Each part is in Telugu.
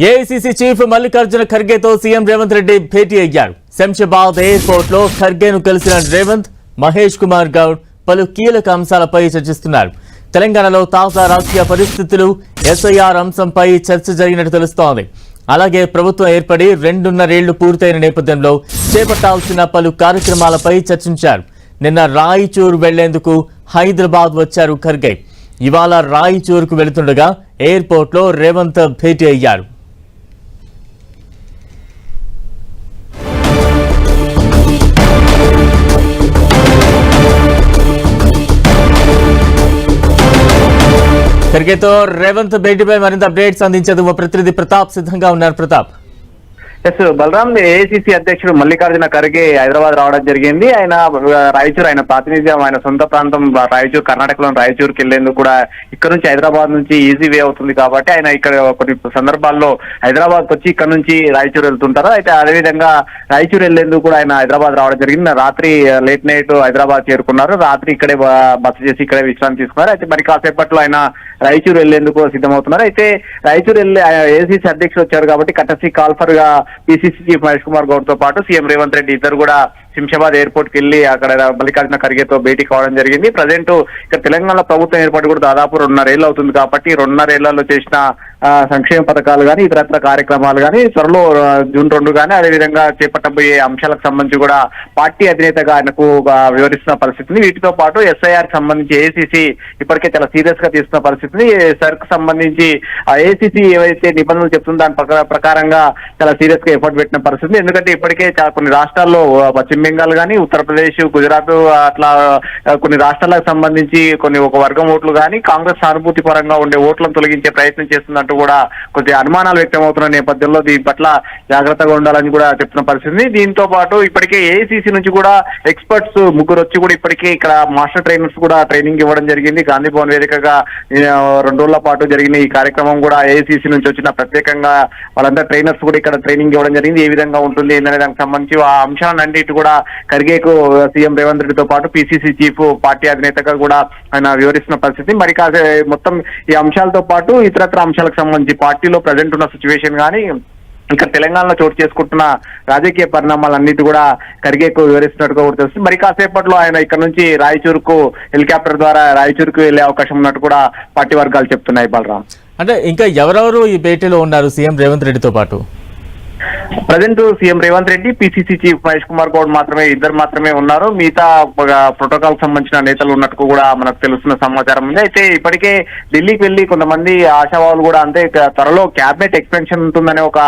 ఏఐసీసీ చీఫ్ మల్లికార్జున ఖర్గేతో సీఎం రేవంత్ రెడ్డి భేటీ అయ్యారు. శంషాబాద్ ఎయిర్పోర్ట్ లో ఖర్గేను కలిసిన రేవంత్, మహేష్ కుమార్ గౌడ్ పలు కీలక అంశాలపై చర్చిస్తున్నారు. తెలంగాణలో తాజా రాజకీయ పరిస్థితులు, ఎస్ఐఆర్ అంశంపై చర్చ జరిగినట్టు తెలుస్తోంది. అలాగే ప్రభుత్వం ఏర్పడి 2.5 ఏళ్లు పూర్తయిన నేపథ్యంలో చేపట్టాల్సిన పలు కార్యక్రమాలపై చర్చించారు. నిన్న రాయచూరు వెళ్లేందుకు హైదరాబాద్ వచ్చారు ఖర్గే. ఇవాళ రాయచూరుకు వెళుతుండగా ఎయిర్పోర్ట్ లో రేవంత్ భేటీ అయ్యారు. ఖర్గేతో రేవంత్ భేటీపై మరింత అప్డేట్స్ అందించేందుకు ప్రతినిధి ప్రతాప్ సిద్ధంగా ఉన్నారు. ప్రతాప్. ఎస్ బలరాం, ఏఐసీసీ అధ్యక్షుడు మల్లికార్జున ఖర్గే హైదరాబాద్ రావడం జరిగింది. ఆయన రాయచూరు, ఆయన ప్రాతినిధ్యం, ఆయన సొంత ప్రాంతం రాయచూరు, కర్ణాటకలోని రాయచూరుకి వెళ్లేందుకు కూడా ఇక్కడ నుంచి హైదరాబాద్ నుంచి ఈజీ వే అవుతుంది కాబట్టి ఆయన ఇక్కడ కొన్ని సందర్భాల్లో హైదరాబాద్ వచ్చి ఇక్కడ నుంచి రాయచూరు వెళ్తుంటారు. అయితే అదేవిధంగా రాయచూరు వెళ్లేందుకు కూడా ఆయన హైదరాబాద్ రావడం జరిగింది. రాత్రి లేట్ నైట్ హైదరాబాద్ చేరుకున్నారు. రాత్రి ఇక్కడే బస చేసి ఇక్కడే విశ్రాంతి తీసుకున్నారు. అయితే మరి కాసేపట్లో ఆయన రాయచూరు వెళ్లేందుకు సిద్ధమవుతున్నారు. అయితే రాయచూరు వెళ్లే ఏఐసీసీ అధ్యక్షుడు వచ్చారు కాబట్టి కటసీ కాల్ఫర్ గా పిసిసి చీఫ్ మహేష్ కుమార్ గౌడ్ తో పాటు సీఎం రేవంత్ రెడ్డి ఇద్దరు కూడా శంషాబాద్ ఎయిర్పోర్ట్ కి వెళ్లి అక్కడ మల్లికార్జున ఖర్గేతో భేటీ కావడం జరిగింది. ప్రజెంట్ ఇక్కడ తెలంగాణ ప్రభుత్వం ఏర్పాటు కూడా దాదాపు 2.5 ఏళ్ళు అవుతుంది కాబట్టి 2.5 ఏళ్లలో చేసిన సంక్షేమ పథకాలు కానీ ఇతరత్ర కార్యక్రమాలు కానీ త్వరలో జూన్ 2 కానీ అదేవిధంగా చేపట్టబోయే అంశాలకు సంబంధించి కూడా పార్టీ అధినేతగా ఆయనకు వివరిస్తున్న పరిస్థితిని, వీటితో పాటు ఎస్ఐఆర్ సంబంధించి ఏఐసీసీ ఇప్పటికే చాలా సీరియస్ గా తీసుకున్న పరిస్థితిని, సర్క్ సంబంధించి ఏఐసీసీ ఏవైతే నిబంధనలు చెప్తుందో దాని ప్రకారంగా చాలా సీరియస్ గా ఎఫర్ట్ పెట్టిన పరిస్థితి. ఎందుకంటే ఇప్పటికే కొన్ని రాష్ట్రాల్లో పశ్చిమ బెంగాల్ కానీ ఉత్తరప్రదేశ్, గుజరాత్ అట్లా కొన్ని రాష్ట్రాలకు సంబంధించి ఒక వర్గం ఓట్లు కానీ కాంగ్రెస్ సానుభూతి పరంగా ఉండే ఓట్లను తొలగించే ప్రయత్నం చేస్తున్నట్టు కూడా కొద్దిగా అనుమానాలు వ్యక్తమవుతున్న నేపథ్యంలో దీని పట్ల జాగ్రత్తగా ఉండాలని కూడా చెప్తున్న పరిస్థితి. దీంతో పాటు ఇప్పటికే ఏఐసీసీ నుంచి కూడా ఎక్స్పర్ట్స్ 3 వచ్చి కూడా ఇప్పటికే ఇక్కడ మాస్టర్ ట్రైనర్స్ కూడా ట్రైనింగ్ ఇవ్వడం జరిగింది. గాంధీ భవన్ వేదికగా 2 రోజుల పాటు జరిగిన ఈ కార్యక్రమం కూడా ఏఐసీసీ నుంచి వచ్చిన ప్రత్యేకంగా వాళ్ళంతా ట్రైనర్స్ కూడా ఇక్కడ ట్రైనింగ్ ఇవ్వడం జరిగింది. ఏ విధంగా ఉంటుంది ఏంటనే దానికి సంబంధించి ఆ అంశాలన్నిటి కూడా ఖర్గేకు సీఎం రేవంత్ రెడ్డితో పాటు పిసిసి చీఫ్ పార్టీ అధినేతగా కూడా ఆయన వివరిస్తున్న పరిస్థితి. మరి మొత్తం ఈ అంశాలతో పాటు ఇతరత్ర అంశాలకు సంబంధించి పార్టీలో ప్రజెంట్ ఉన్న సిచ్యువేషన్ కానీ ఇక్కడ తెలంగాణలో చోటు చేసుకుంటున్న రాజకీయ పరిణామాలన్నిటి కూడా ఖర్గేకు వివరిస్తున్నట్టుగా కూడా తెలుస్తుంది. మరి కాసేపట్లో ఆయన ఇక్కడ నుంచి రాయచూరుకు హెలికాప్టర్ ద్వారా రాయచూరుకు వెళ్లే అవకాశం ఉన్నట్టు కూడా పార్టీ వర్గాలు చెప్తున్నాయి. బలరాం, అంటే ఇంకా ఎవరెవరు ఈ భేటీలో ఉన్నారు సీఎం రేవంత్ రెడ్డితో పాటు? Present CM Revanth Reddy, PCC chief Mahesh Kumar Goud ఇద్దరు మాత్రమే ఉన్నారు. మిగతా ప్రోటోకాల్ సంబంధించిన నేతలు ఉన్నట్టు కూడా మనకు తెలుస్తున్న సమాచారం ఉంది. అయితే ఇప్పటికే ఢిల్లీకి వెళ్లి కొంతమంది ఆశావాదులు కూడా అంతే త్వరలో క్యాబినెట్ ఎక్స్పెన్షన్ ఉంటుందనే ఒక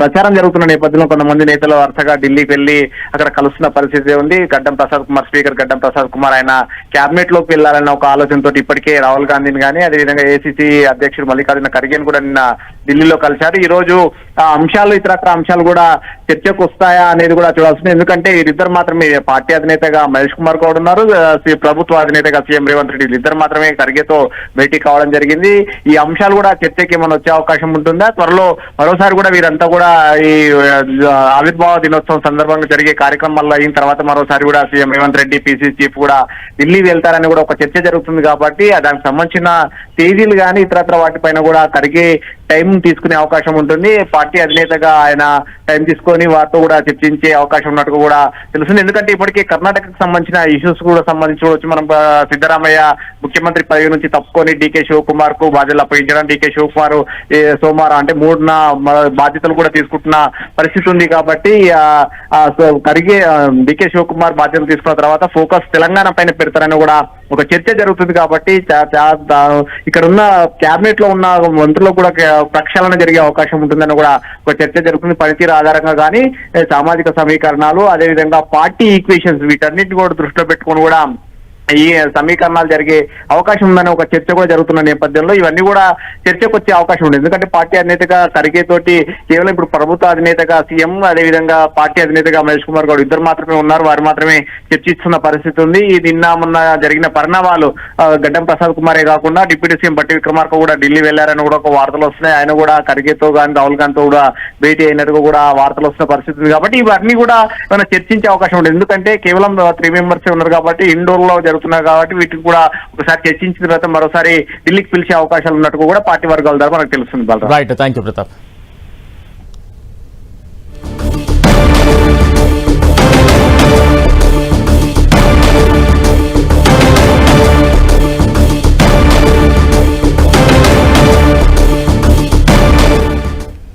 ప్రచారం జరుగుతున్న నేపథ్యంలో కొంతమంది నేతలు వరుసగా ఢిల్లీకి వెళ్లి అక్కడ కలుస్తున్న పరిస్థితి ఉంది. గడ్డం ప్రసాద్ కుమార్, స్పీకర్ గడ్డం ప్రసాద్ కుమార్ ఆయన క్యాబినెట్ లోకి వెళ్లాలన్న ఒక ఆలోచనతో ఇప్పటికే రాహుల్ గాంధీని కానీ అదేవిధంగా ఏఐసీసీ అధ్యక్షుడు మల్లికార్జున ఖర్గేని కూడా నిన్న ఢిల్లీలో కలిశారు. ఈ రోజు ఆ అంశాలు ఇతరత్ర అంశాలు కూడా చర్చకు వస్తాయా అనేది కూడా చూడాల్సింది. ఎందుకంటే వీరిద్దరు మాత్రమే పార్టీ అధినేతగా మహేష్ కుమార్ గౌడ్ ఉన్నారు, ప్రభుత్వ అధినేతగా సీఎం రేవంత్ రెడ్డి ఇద్దరు మాత్రమే ఖర్గేతో భేటీ కావడం జరిగింది. ఈ అంశాలు కూడా చర్చకి ఏమైనా వచ్చే అవకాశం ఉంటుందా? త్వరలో మరోసారి కూడా వీరంతా కూడా ఈ ఆవిర్భావ దినోత్సవం సందర్భంగా జరిగే కార్యక్రమాల్లో అయిన తర్వాత మరోసారి కూడా CM Revanth Reddy, PCC chief కూడా ఢిల్లీ వెళ్తారని కూడా ఒక చర్చ జరుగుతుంది. కాబట్టి దానికి సంబంధించిన తేదీలు కానీ ఇతరత్ర వాటిపైన కూడా ఖర్గే టైం తీసుకునే అవకాశం ఉంటుంది. పార్టీ అధినేతగా ఆయన టైం తీసుకొని వారితో కూడా చర్చించే అవకాశం ఉన్నట్టు కూడా తెలుస్తుంది. ఎందుకంటే ఇప్పటికే కర్ణాటకకు సంబంధించిన ఇష్యూస్ కూడా సంబంధించి మనం సిద్ధరామయ్య ముఖ్యమంత్రి పదవి నుంచి తప్పుకొని డీకే శివకుమార్ కు బాధ్యతలు అప్పగించడం, డీకే శివకుమార్ సోమవారం అంటే 3న బాధ్యతలు కూడా తీసుకుంటున్న పరిస్థితి ఉంది. కాబట్టి ఖర్గే డీకే శివకుమార్ బాధ్యతలు తీసుకున్న తర్వాత ఫోకస్ తెలంగాణ పైన పెడతారని కూడా ఒక చర్చ జరుగుతుంది. కాబట్టి ఇక్కడ ఉన్న క్యాబినెట్ లో ఉన్న మంత్రులు కూడా ప్రక్షాళన జరిగే అవకాశం ఉంటుందని కూడా ఒక చర్చ జరుగుతుంది. పనితీరు ఆధారంగా కానీ సామాజిక సమీకరణాలు అదేవిధంగా పార్టీ ఈక్వేషన్స్ వీటన్నిటిని కూడా దృష్టిలో పెట్టుకుని కూడా ఈ సమీకరణాలు జరిగే అవకాశం ఉందని ఒక చర్చ కూడా జరుగుతున్న నేపథ్యంలో ఇవన్నీ కూడా చర్చకు వచ్చే అవకాశం ఉంది. ఎందుకంటే పార్టీ అధినేతగా ఖర్గే తోటి కేవలం ఇప్పుడు ప్రభుత్వ అధినేతగా సీఎం అదేవిధంగా పార్టీ అధినేతగా మహేష్ కుమార్ గౌడ్ ఇద్దరు మాత్రమే ఉన్నారు, వారు మాత్రమే చర్చిస్తున్న పరిస్థితి ఉంది. ఈ మొన్న జరిగిన పరిణామాలు గడ్డం ప్రసాద్ కుమారే కాకుండా డిప్యూటీ సీఎం బట్టి విక్రమార్క కూడా ఢిల్లీ వెళ్లారని కూడా ఒక వార్తలు వస్తున్నాయి. ఆయన కూడా ఖర్గేతో కానీ రాహుల్ గాంధీతో కూడా భేటీ అయినట్టుగా కూడా వార్తలు వస్తున్న పరిస్థితి ఉంది. కాబట్టి ఇవన్నీ కూడా మనం చర్చించే అవకాశం ఉంటుంది. ఎందుకంటే కేవలం 3 మెంబర్స్ ఉన్నారు కాబట్టి ఇండోర్ లో జరుగుతున్నాయి కాబట్టి వీటికి కూడా ఒకసారి చర్చించిన తర్వాత మరోసారి ఢిల్లీకి పిలిచే అవకాశాలు ఉన్నట్టు కూడా పార్టీ వర్గాల ద్వారా మనకు తెలుస్తుంది. Right, thank you Pratap.